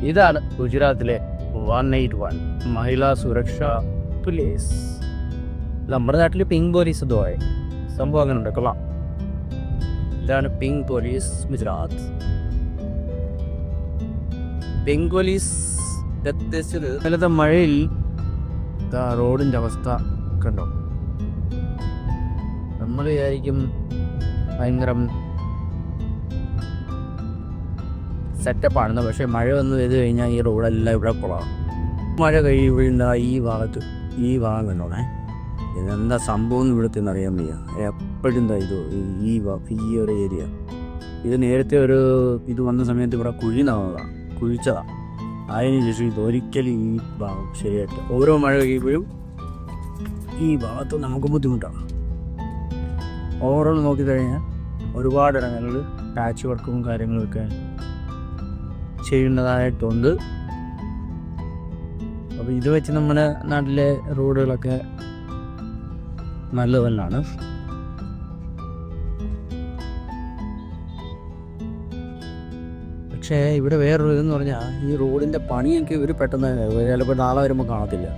ഇതാണ് ഗുജറാത്തിലെ 181 മഹിളാ സുരക്ഷാ പോലീസ്. നമ്മുടെ നാട്ടിൽ പിങ്ക് പോലീസ് എന്തോ ആയി സംഭവം അങ്ങനെ ഉണ്ട്. കൊള്ളാം. ഇതാണ് pink police Gujarat. Pink police എത്തിച്ചത് ഇന്നലത്തെ മഴയിൽ റോഡിൻ്റെ അവസ്ഥ കണ്ടോ. നമ്മൾ വിചാരിക്കും ഭയങ്കര സെറ്റപ്പാണെന്ന്, പക്ഷേ മഴ വന്ന് ചെയ്ത് കഴിഞ്ഞാൽ ഈ റോഡെല്ലാം ഇവിടെ കുളമാണ്. മഴ കഴിയുമ്പോഴുന്ന ഈ ഭാഗം കണ്ടോണേ. ഇതെന്താ സംഭവം എന്ന് ഇവിടുത്തെ അറിയാൻ വയ്യ. എപ്പോഴും എന്താ ഈ ഒരു ഏരിയ ഇത് നേരത്തെ ഇത് വന്ന സമയത്ത് ഇവിടെ കുഴിച്ചതാണ്. അതിന് ശേഷം ഇതൊരിക്കലും ഈ ഭാഗം ശരിയായിട്ട് ഓരോ മഴ കഴിയുമ്പോഴും ഈ ഭാഗത്ത് നമുക്ക് ബുദ്ധിമുട്ടാണ്. ഓവറോൾ നോക്കിക്കഴിഞ്ഞാൽ ഒരുപാട് ഇടങ്ങളിൽ പാച്ച് വർക്കും കാര്യങ്ങളൊക്കെ ചെയ്യുന്നതായിട്ടുണ്ട്. അപ്പോൾ ഇത് വെച്ച് നമ്മുടെ നാട്ടിലെ റോഡുകളൊക്കെ നല്ലതല്ലാണ്. പക്ഷേ ഇവിടെ വേറൊരു ഇതെന്ന് പറഞ്ഞാൽ ഈ റോഡിൻ്റെ പണിയൊക്കെ ഇവർ പെട്ടെന്ന് ചിലപ്പോൾ നാളെ വരുമ്പോൾ കാണത്തില്ല.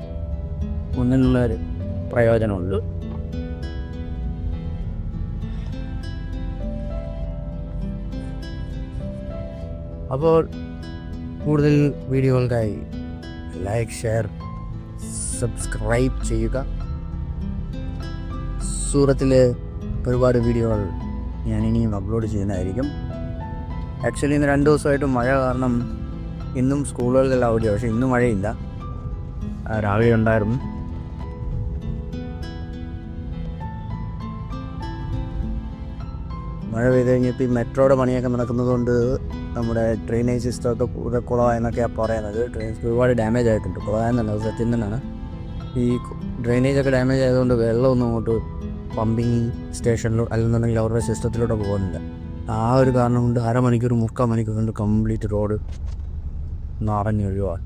ഒന്നിനുള്ളൊരു പ്രയോജനമുണ്ട്. അപ്പോൾ കൂടുതൽ വീഡിയോകൾക്കായി ലൈക്ക്, ഷെയർ, സബ്സ്ക്രൈബ് ചെയ്യുക. സൂറത്തിൽ ഒരുപാട് വീഡിയോകൾ ഞാൻ ഇനിയും അപ്ലോഡ് ചെയ്യുന്നതായിരിക്കും. ആക്ച്വലി ഇന്ന് 2 ദിവസമായിട്ട് മഴ കാരണം ഇന്നും സ്കൂളുകളിലെല്ലാം അവധിയാണ്. പക്ഷേ ഇന്നും മഴയില്ല, രാവിലെ ഉണ്ടായിരുന്നു. മഴ പെയ്ത് കഴിഞ്ഞപ്പോൾ ഈ മെട്രോയുടെ പണിയൊക്കെ നടക്കുന്നത് കൊണ്ട് നമ്മുടെ ഡ്രെയിനേജ് സിസ്റ്റമൊക്കെ കൂടെ കുളമായെന്നൊക്കെയാണ് പറയുന്നത്. ഡ്രെയിനേജ് ഒരുപാട് ഡാമേജ് ആയിട്ടുണ്ട്. കുളമായെന്നല്ല, അത് സത്യം തന്നെയാണ്. ഈ ഡ്രെയിനേജൊക്കെ ഡാമേജ് ആയതുകൊണ്ട് വെള്ളമൊന്നും അങ്ങോട്ട് പമ്പിങ് സ്റ്റേഷനിലോ അല്ലെന്നുണ്ടെങ്കിൽ അവരുടെ സിസ്റ്റത്തിലോട്ട് പോകുന്നില്ല. ആ ഒരു കാരണം കൊണ്ട് 1/2 മണിക്കൂർ 3/4 മണിക്കൂർ കൊണ്ട് കംപ്ലീറ്റ് റോഡ് നിറഞ്ഞൊഴിവാണ്.